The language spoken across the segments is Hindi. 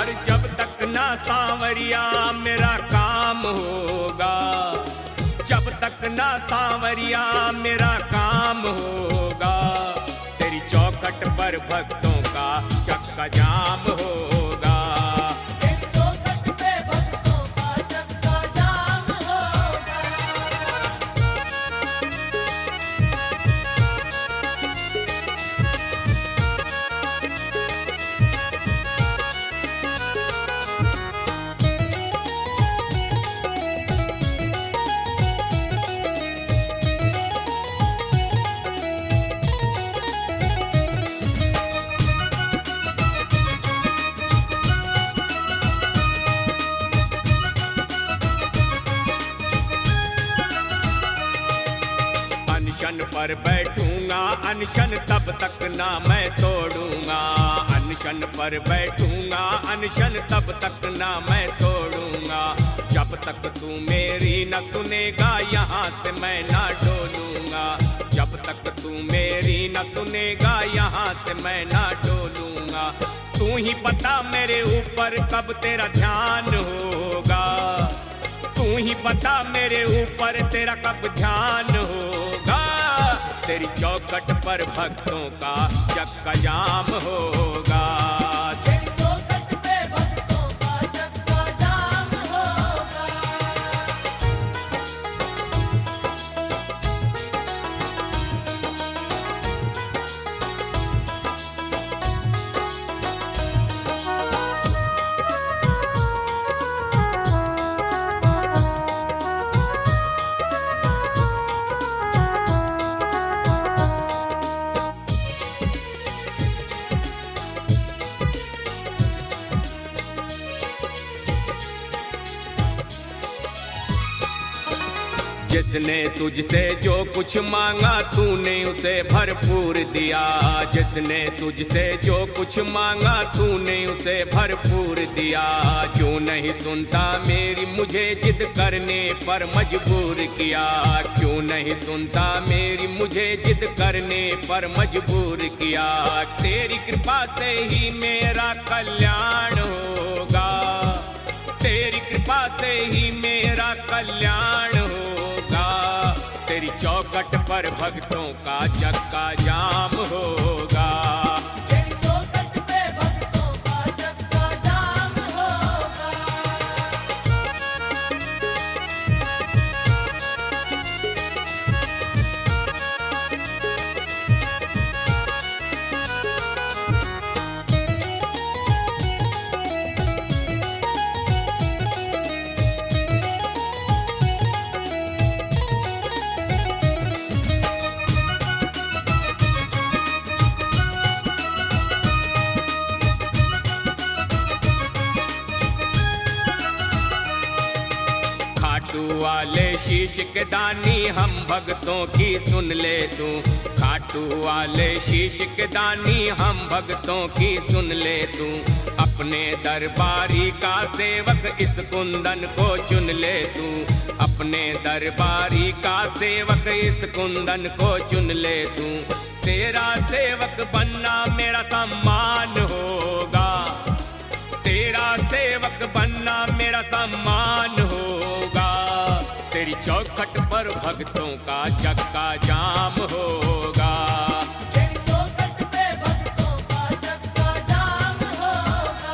पर जब तक ना सांवरिया मेरा काम होगा, जब तक ना सांवरिया मेरा काम होगा, तेरी चौखट पर भक्तों का चक्का जाम होगा। अनशन पर बैठूंगा अनशन तब तक ना मैं तोड़ूंगा, अनशन पर बैठूंगा अनशन तब तक ना मैं तोड़ूंगा, जब तक तू मेरी न सुनेगा यहाँ से मैं ना डोलूंगा, जब तक तू मेरी न सुनेगा यहाँ से मैं ना डोलूंगा। तू ही बता मेरे ऊपर कब तेरा ध्यान होगा, तू ही बता मेरे ऊपर तेरा कब ध्यान होगा, तेरी चौखट पर भक्तों का चक्का जाम होगा। तेरी चौखट पे भक्तों का चक्का जाम होगा। जिसने तुझसे जो कुछ मांगा तूने उसे भरपूर दिया, जिसने तुझसे जो कुछ मांगा तूने उसे भरपूर दिया, क्यों नहीं सुनता मेरी मुझे जिद करने पर मजबूर किया, क्यों नहीं सुनता मेरी मुझे जिद करने पर मजबूर किया, तेरी कृपा से ही मेरा कल्याण होगा, तेरी कृपा से ही मेरा कल्याण होगा, तेरी चौखट पर भक्तों का चक्का जाम होगा। तेरी चौखट पे भक्तों का चक्का जाम होगा। खाटू वाले शीश के दानी हम भक्तों की सुन ले तू, खाटू वाले शीश के दानी हम भक्तों की सुन ले तू, अपने दरबारी का सेवक इस कुंदन को चुन ले तू, अपने दरबारी का सेवक इस कुंदन को चुन ले तू, तेरा सेवक बनना मेरा सम्मान होगा, तेरा सेवक बनना मेरा सम्मान होगा, तेरी चौखट पर भक्तों का चक्का जाम होगा। तेरी चौखट पे भक्तों का चक्का जाम होगा।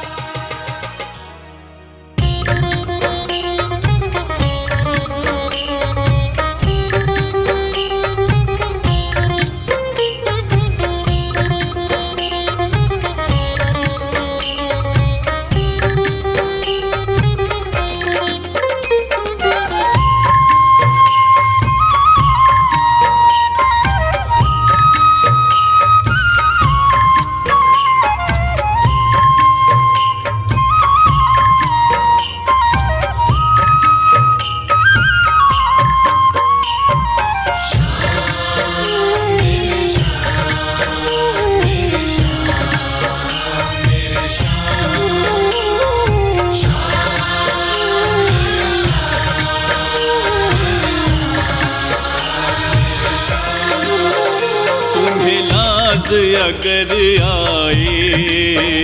अगर आए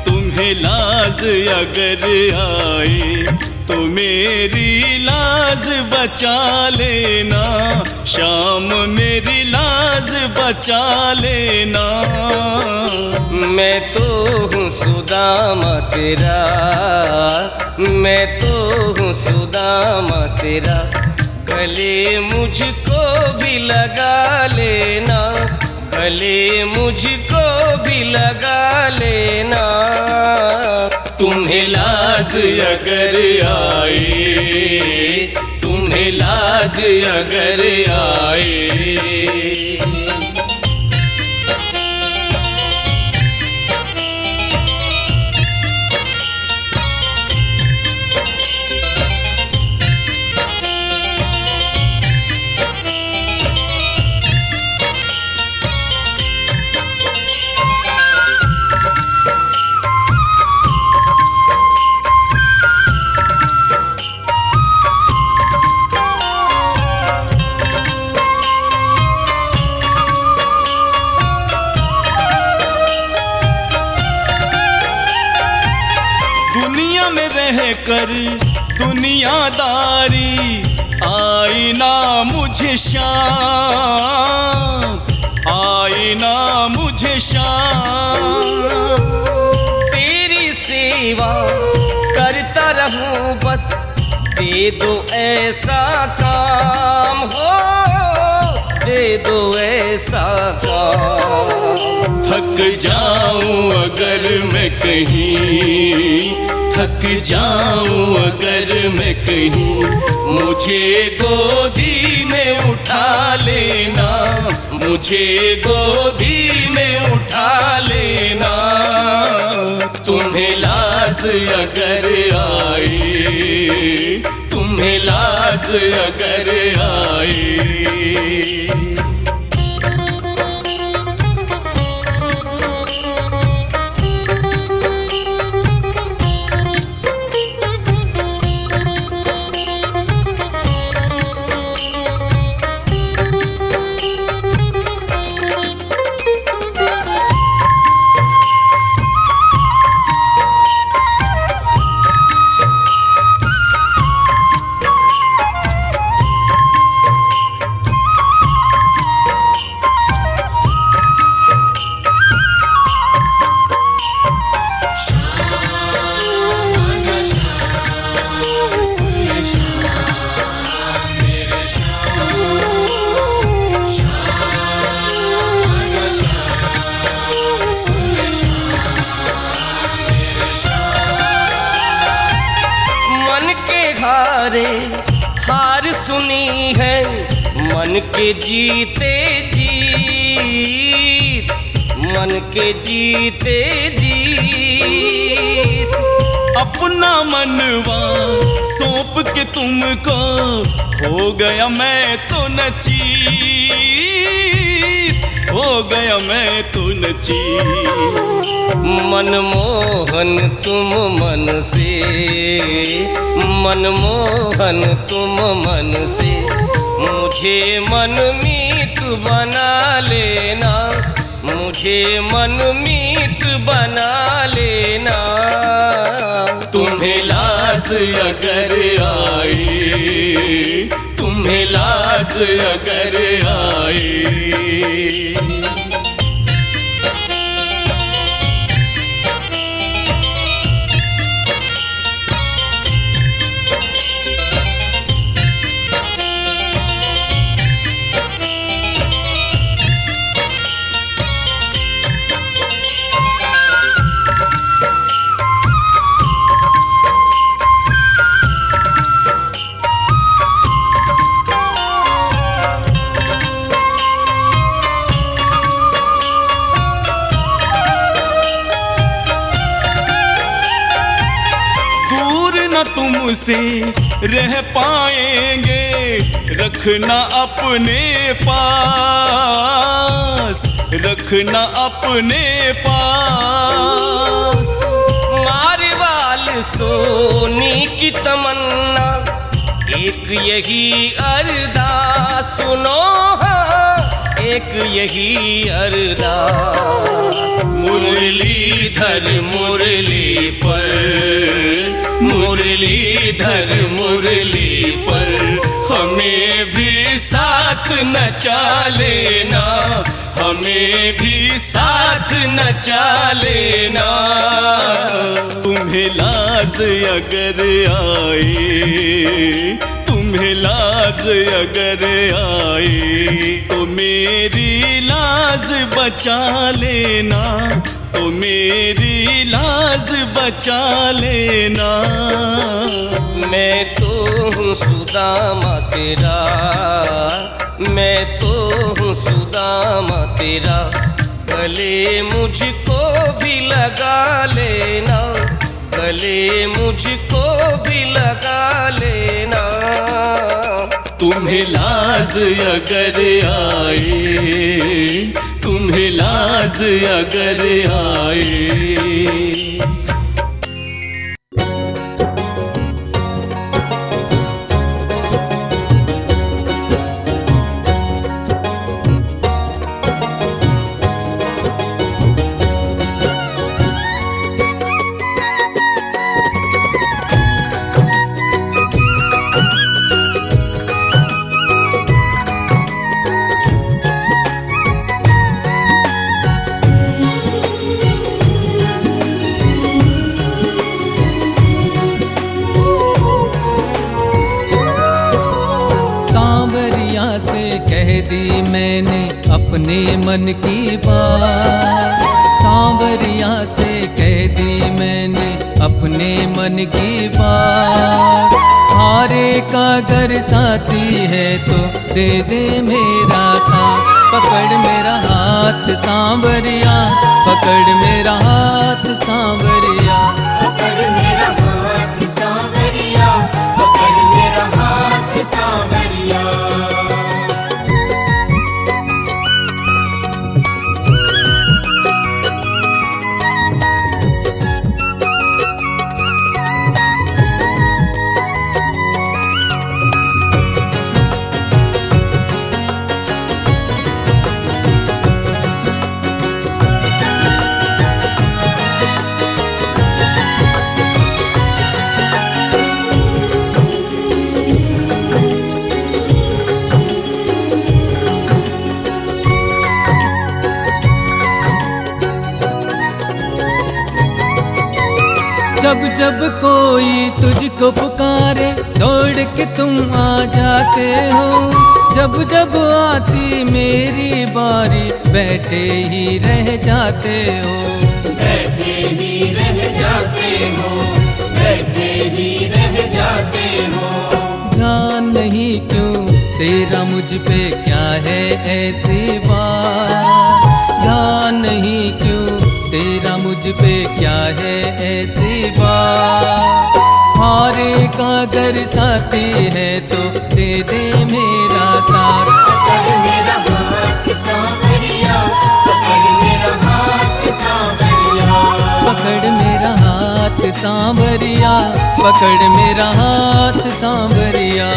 तुम्हें तुम्हें लाज अगर आए तो मेरी लाज बचा लेना, शाम मेरी लाज बचा लेना। मैं तो हूँ सुदामा तेरा, मैं तो हूँ सुदामा तेरा, गले मुझको भी लगा लेना, गले मुझको भी लगा लेना। तुम्हें लाज अगर आए, तुम्हें लाज अगर आए। दुनिया में रह कर दुनियादारी आई ना मुझे शाम, आई ना मुझे शाम। तेरी सेवा करता रहूं बस, दे दो ऐसा काम हो, दे दो ऐसा काम। थक जाऊं अगर मैं कहीं, थक जाऊं अगर मैं कहीं, मुझे गोदी में उठा लेना, मुझे गोदी में उठा लेना। तुम्हें लाज अगर आए, तुम्हें लाज अगर आए। हार सुनी है मन के जीते जीत, मन के जीते जीत। अपना मनवा सौंप के तुमको हो गया मैं तो नचीत, हो गया मैं तो नचीत। मनमोहन तुम मन से, मनमोहन तुम मन से, मुझे मनमीत बना लेना, मुझे मनमीत बना लेना। तुम्हें लाज अगर आए, तुम्हें लाज अगर आए। तुमसे रह पाएंगे, रखना अपने पास, रखना अपने पास। मारवाल सोनी की तमन्ना एक यही अरदास सुनो, हाँ एक यही अरदास। मुरलीधर मुरली पर, मुरलीधर मुरली पर, हमें भी साथ नचा लेना, हमें भी साथ नचा लेना। तुम्हें लाज अगर आए, तुम्हें लाज अगर आए, तो मेरी लाज बचा लेना, तो मेरी लाज बचा लेना। मैं तो हूँ सुदामा तेरा, मैं तो हूँ सुदामा तेरा, गले मुझको भी लगा लेना, गले मुझको भी लगा लेना। तुम्हें लाज अगर आए, तुम्हें लाज अगर आए। दी मैंने अपने मन की बात, सांवरिया से कह दी मैंने अपने मन की बात। हारे का अगर साथी है तो दे दे मेरा साथ, पकड़ मेरा हाथ सांवरिया, पकड़ मेरा हाथ सांवरिया, पकड़ मेरा हाथ सांवरिया, पकड़ मेरा हाथ सांवरिया। जब जब कोई तुझको पुकारे दौड़ के तुम आ जाते हो, जब जब आती मेरी बारी बैठे ही रह जाते हो, बैठे ही रह जाते हो, बैठे ही रह जाते हो। ध्यान नहीं क्यों तेरा मुझ पे, क्या है ऐसी बात, ध्यान नहीं क्यों तेरा मुझ पे, क्या है ऐसी बात। हारे का अगर साथी है तो दे दे मेरा साथ, पकड़ मेरा हाथ सांवरिया, पकड़ मेरा हाथ सांवरिया, पकड़ मेरा हाथ सांवरिया, पकड़ मेरा हाथ सांवरिया।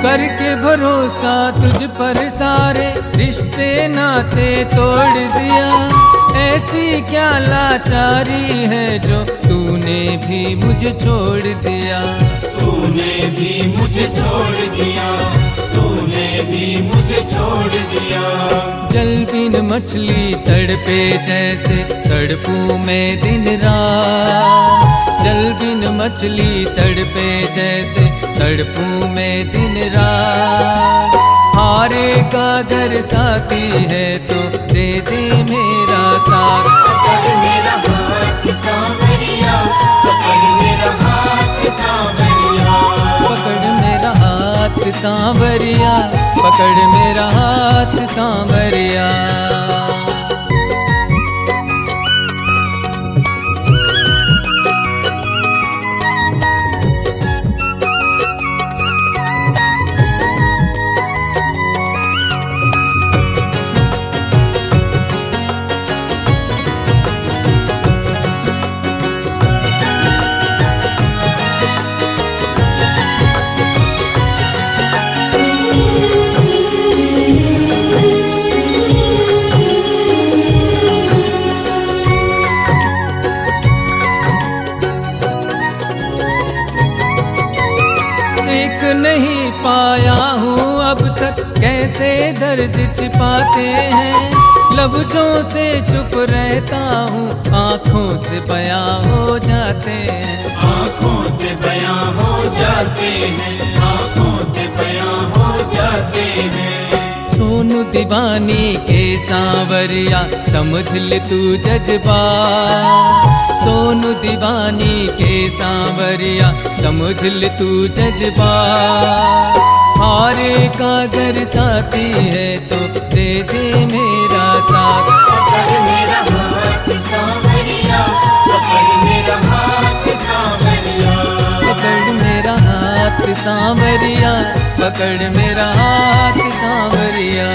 करके भरोसा तुझ पर सारे रिश्ते नाते तोड़ दिया, ऐसी क्या लाचारी है जो तूने भी मुझे छोड़ दिया, तूने भी मुझे छोड़ दिया, तूने भी मुझे छोड़ दिया। जल बिन मछली तड़पे जैसे तड़पूं मैं दिन रात, जल बिन मछली तड़पे जैसे तड़पूं मैं दिन रात। हारे का अगर साथी है तो दे दे मेरा साथ, पकड़ मेरा हाथ सांवरिया, पकड़ मेरा हाथ सांवरिया, सांवरिया, पकड़ मेरा हाथ सांवरिया। सीख नहीं पाया हूँ अब तक कैसे दर्द छिपाते हैं, लफ्जों से चुप रहता हूँ, आँखों से बयां हो जाते हैं। आँखों से बयां हो जाते हैं, आँखों से बयां हो जाते हैं। सोनू दीवानी के सांवरिया, समझ ले तू जज्बा। सोनू दीवानी के सांवरिया, समझ ले तू जज्बा। हारे का घर साथी है तो दे दे मेरा साथ। पकड़ मेरा हाथ सांवरिया, पकड़ मेरा हाथ सांवरिया। पकड़ मेरा हाथ सांवरिया, पकड़ मेरा हाथ सांवरिया।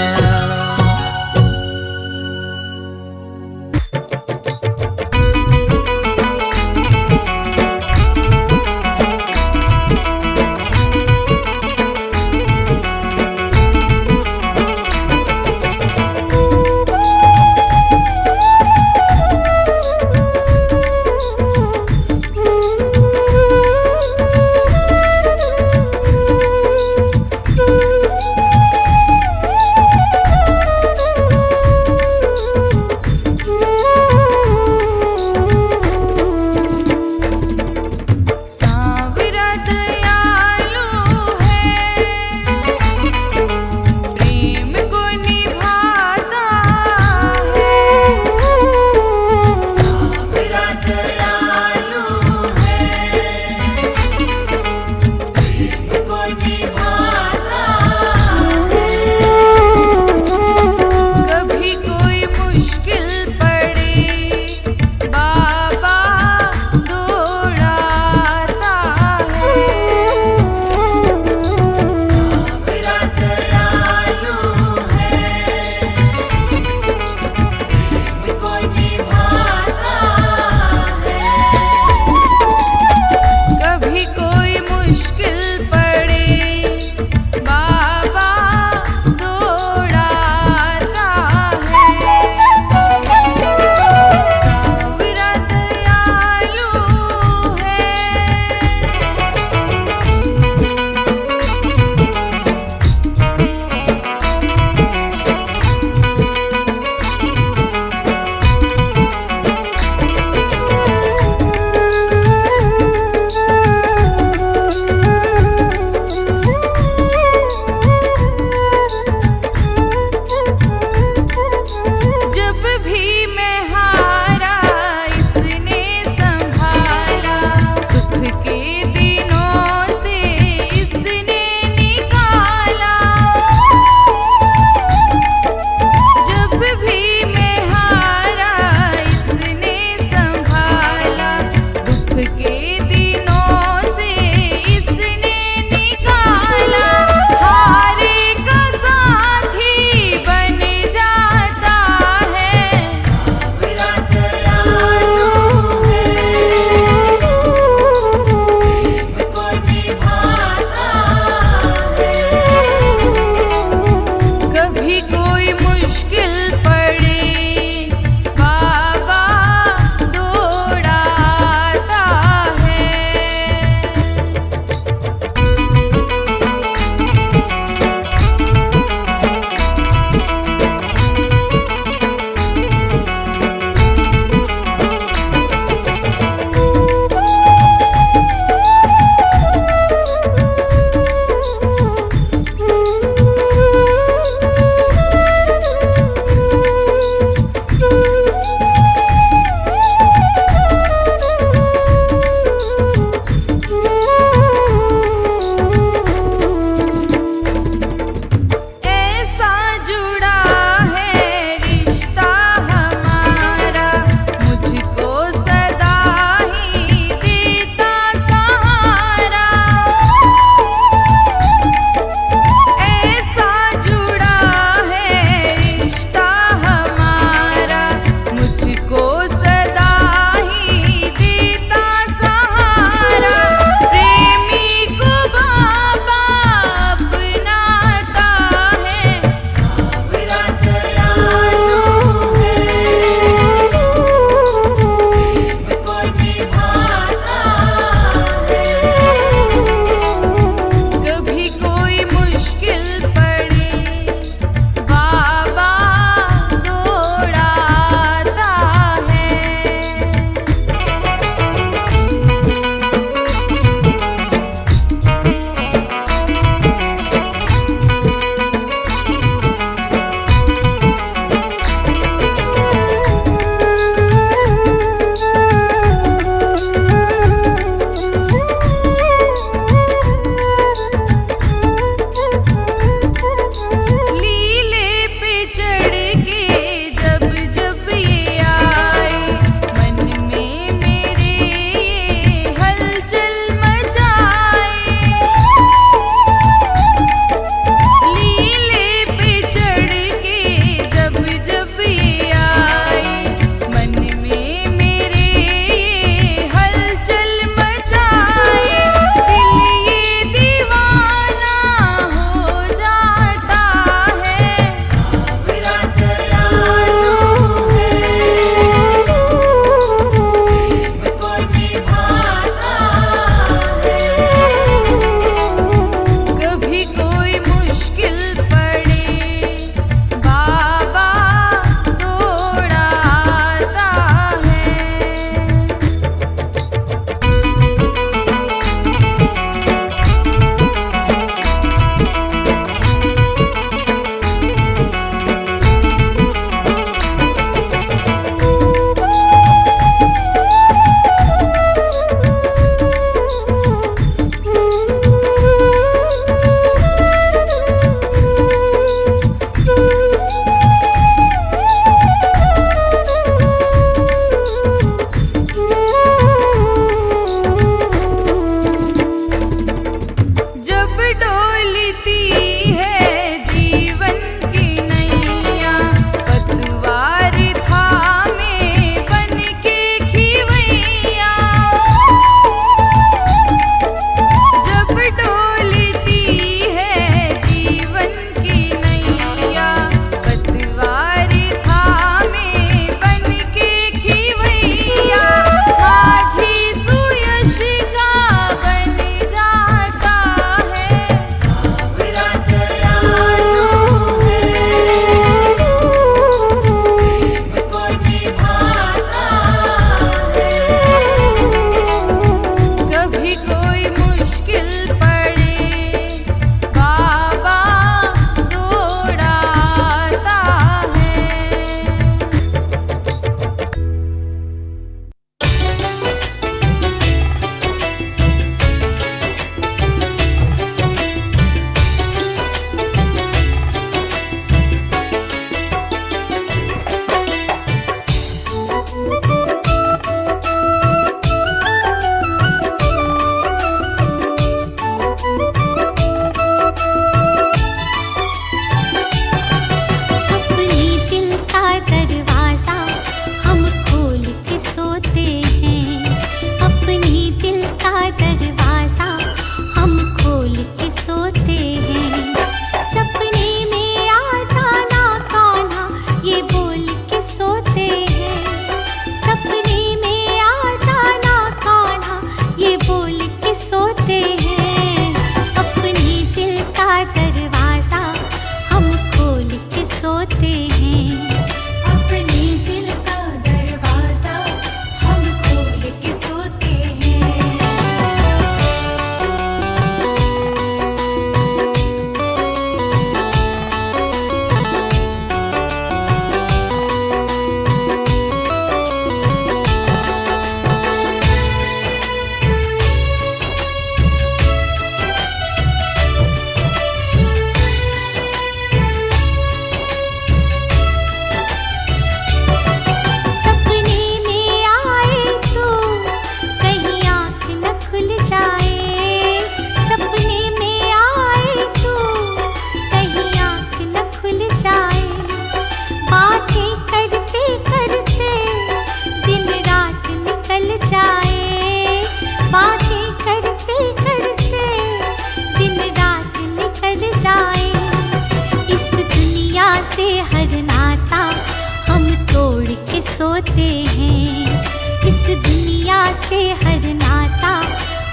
सोते हैं। इस दुनिया से हर नाता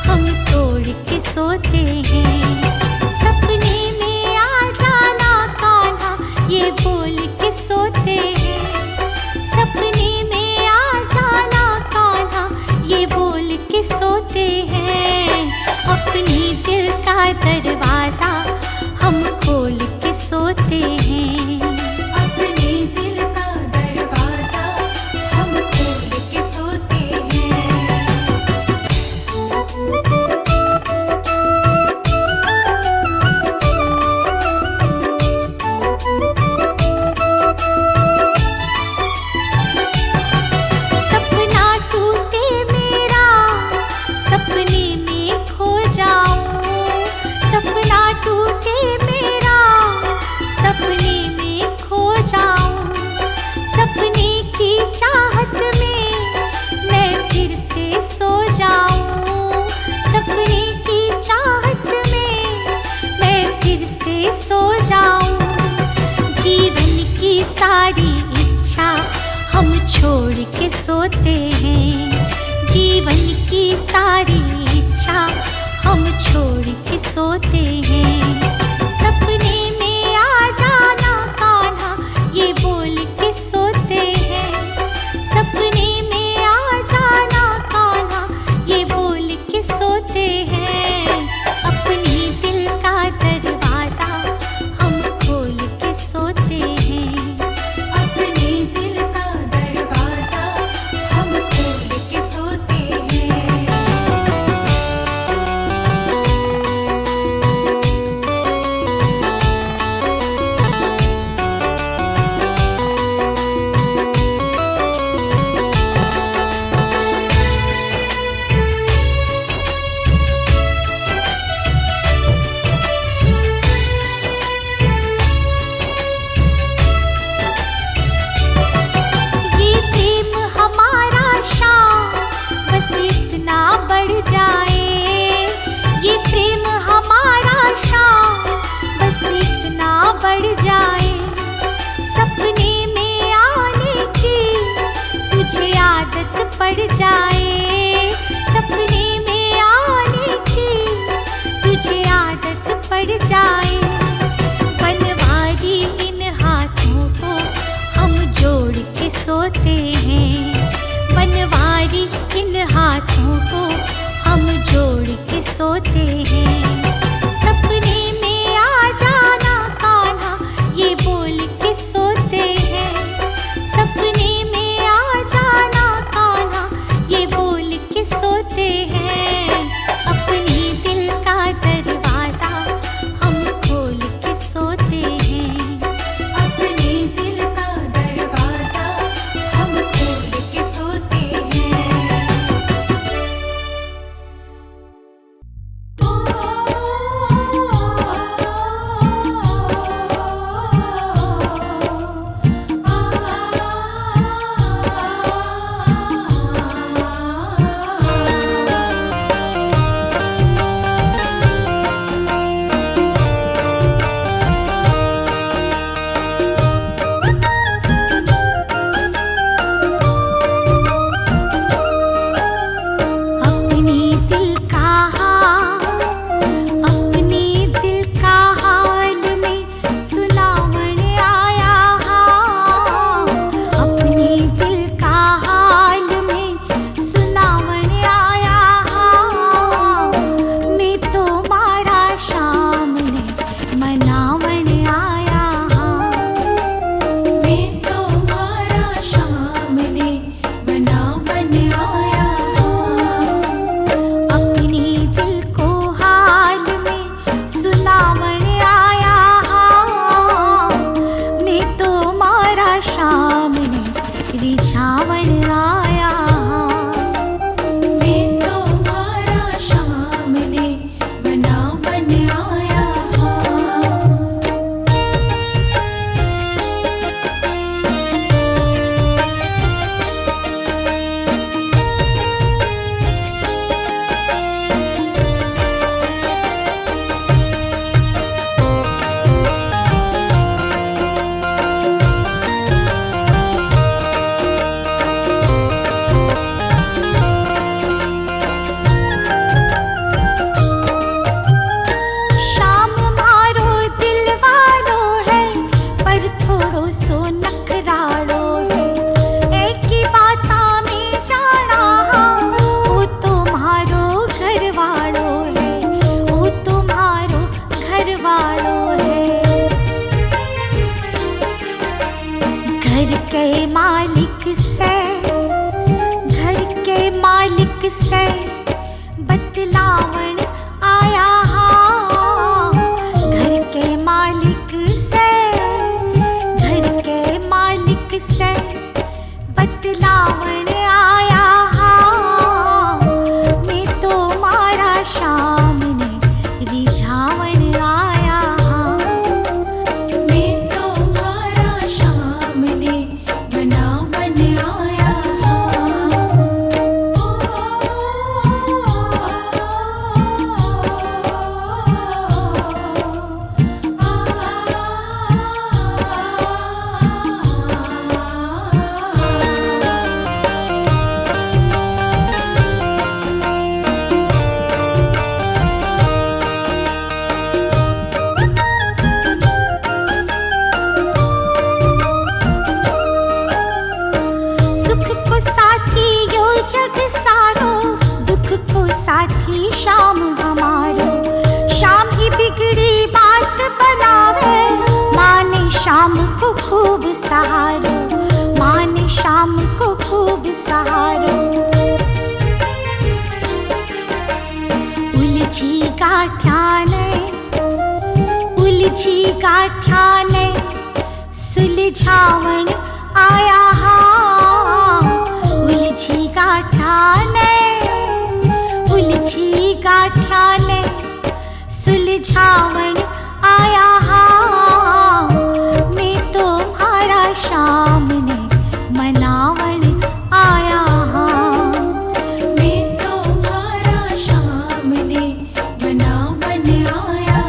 हम तोड़ के सोते हैं। सपने में आ जाना कान्हा ये बोल के सोते हैं। सपने में आ जाना कान्हा ये बोल के सोते हैं। अपने दिल का दरवाजा हम खोल के सोते हैं। अपने दिल का दरवाजा हम खोल के सोते हैं। सपना टूटे मेरा सपने में खो जाऊं। सपना टूटे मेरा सपने में खो जाऊं। सपने की चाहत में मैं फिर से सो जाऊं। सपने की चाहत में मैं फिर से सो जाऊं। जीवन की सारी इच्छा हम छोड़ के सोते हैं। जीवन की सारी इच्छा हम छोड़ के सोते हैं। सपने में आ जाना कान्हा ये बोल के सोते हैं। सपने में आ जाना कान्हा ये बोल के सोते हैं। अपने दिल का दरवाजा हम खोल के सोते हैं। अपने दिल का दरवाजा हम खोल के सोते हैं। घर के मालिक से, घर के मालिक से बतलावन आया हाँ। घर के मालिक से, घर के मालिक से बतलावन आया हाँ। मैं तो मारा शाम ने रिझावन आया हाँ। मैं तुम्हारा शाम ने बनावन आया सुख को साथी यो जग सारो, दुख को साथी शाम हमारो। शाम ही बिगड़ी बात बनावे, माने शाम को खूब सहारो, माने शाम को खूब सहारो। उलझी गाठियाने, उलझी गाठियाने सुलझावन आया हाँ। उलझी गाठियाने, उलझी गाठियाने सुलझावन आया हाँ। मैं तुम्हारा शाम ने मनावन आया हाँ। मैं तुम्हारा शाम ने बनावन आया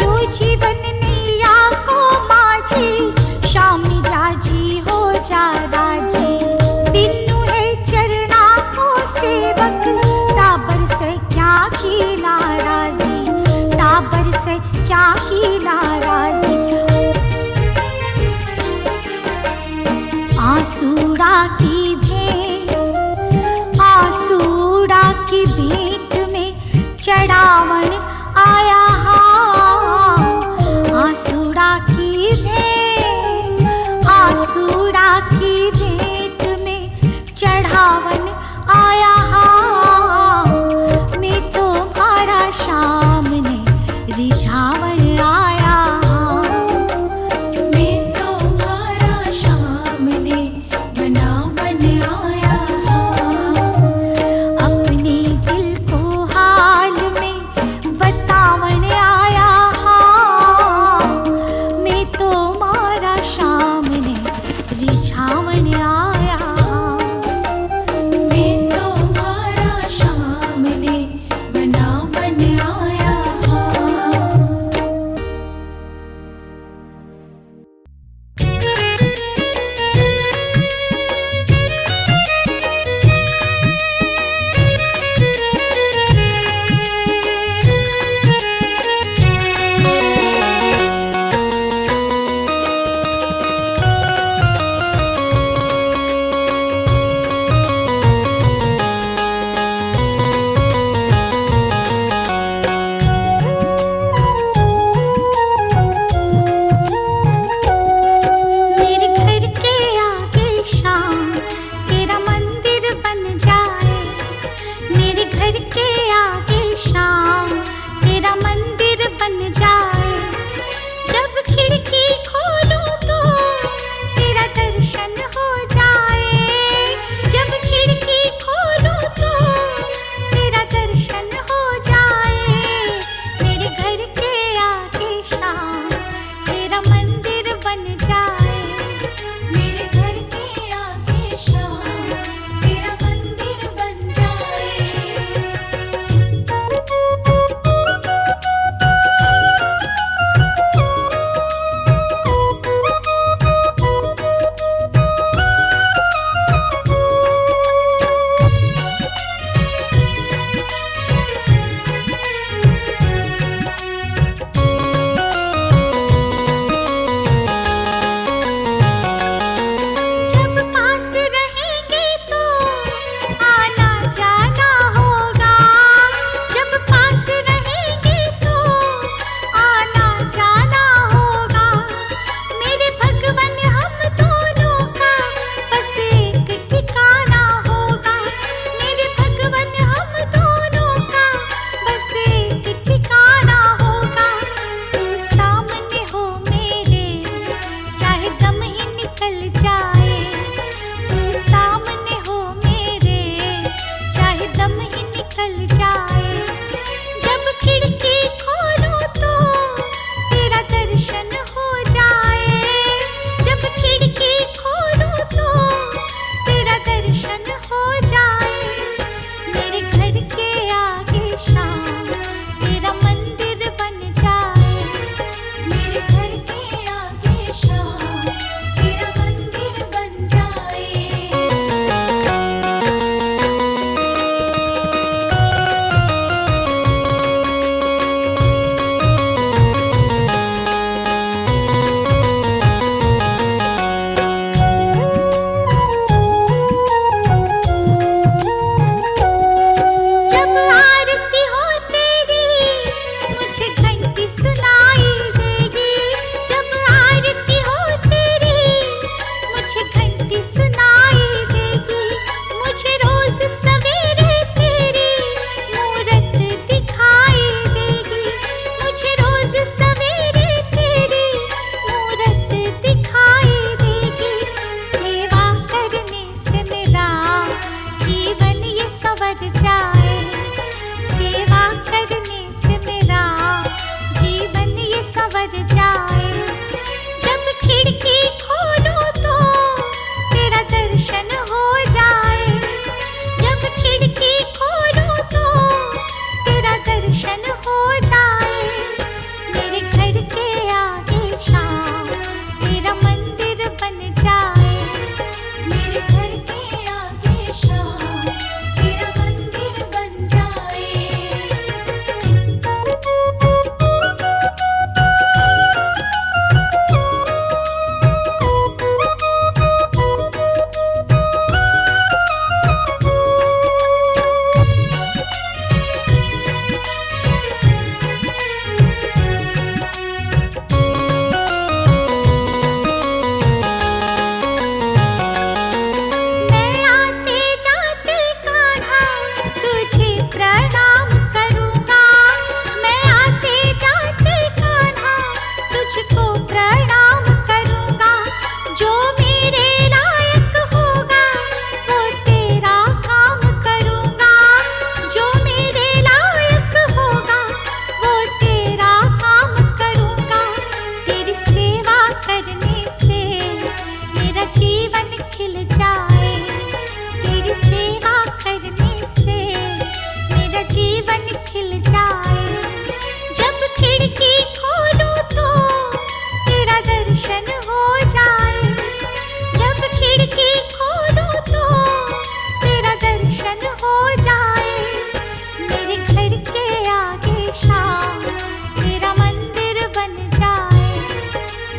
यो जीवन निया को माझी, शाम राजी हो जा राजी। बिनु है चरना को सेवक, टाबर से क्या की नाराजी, टाबर से क्या की नाराजी। आसूड़ा की भेंट, आसूड़ा की भेंट में चढ़ावन आया हाँ। आसूड़ा की भेंट, आसूड़ा की भेंट में चढ़ावन आया हाँ। मैं तुम्हारा शाम ने रिझावन आया हाँ। मैं तुम्हारा शाम ने बनावन आया अपने दिल को हाल में घंटी सुनाई देगी, मुझे रोज सवेरे तेरी मूरत दिखाई देगी, मुझे रोज सवेरे तेरी मूरत दिखाई देगी। सेवा करने से मेरा जीवन ये संवर जाए, सेवा करने से मेरा जीवन ये संवर जाए। जब खिड़की खोलूं तो तेरा दर्शन हो जाए, जब खिड़की खोलूं तो तेरा दर्शन हो जाए। मेरे घर के आगे शाम तेरा मंदिर बन जाए, मेरे घर के आगे शाम तेरा मंदिर बन जाए। मैं आते जाते कान्हा तुझे प्रणाम करूँगा, मैं आते जाते कान्हा तुझको प्रणाम करूँगा। जो मेरे लायक होगा वो तेरा काम करूँगा, जो मेरे लायक होगा वो तेरा काम करूँगा। तेरी सेवा करने से मेरा जीवन खिल जाए, तेरी सेवा करने से मेरा जीवन खिल जाए। जब खिड़की खोलूं तो तेरा दर्शन हो जाए, जब खिड़की खोलूं तो तेरा दर्शन हो जाए। मेरे घर के आगे शाम तेरा मंदिर बन जाए,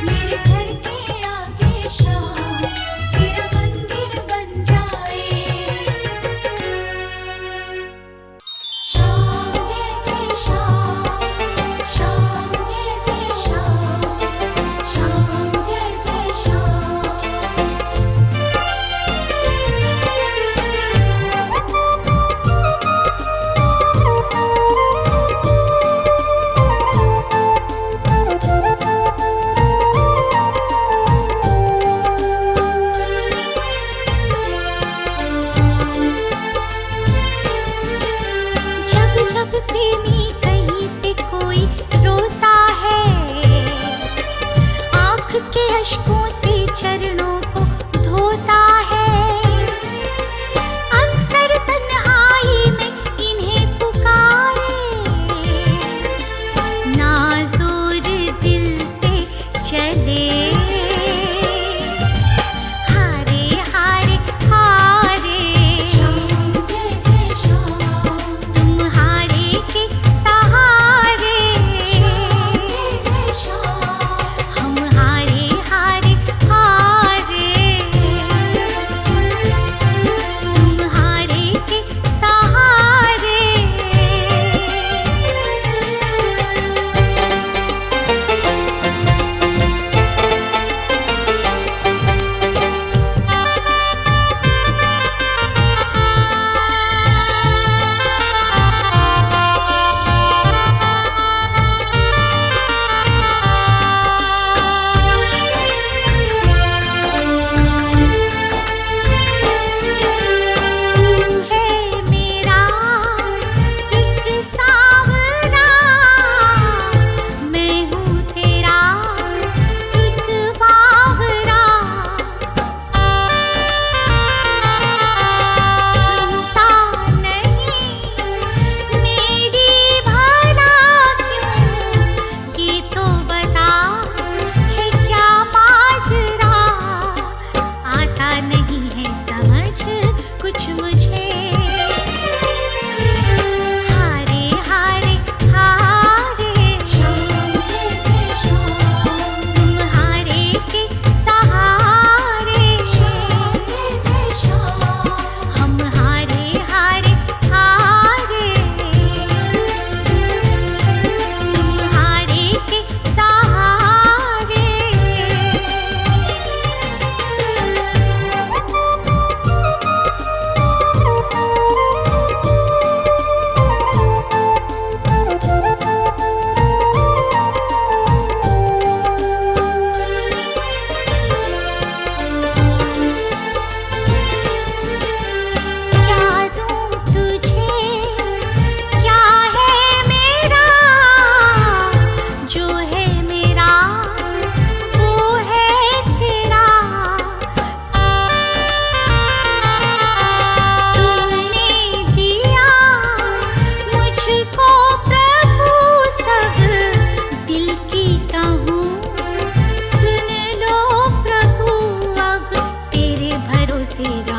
मेरे घर के आगे शाम तेरा मंदिर बन जाए। शाम जय जय शाम, शाम जय जय शाम, शाम जय जय शाम। जब जब प्रेमी कहीं पे कोई रोता है, आँख के अश्कों से चरणों को धोता है। अक्सर तन्हाई में इन्हें पुकारे, नाज़ुर दिल पे चले। हारे हारे हारे शाम जय जय शाम, तुम हारे के तेरे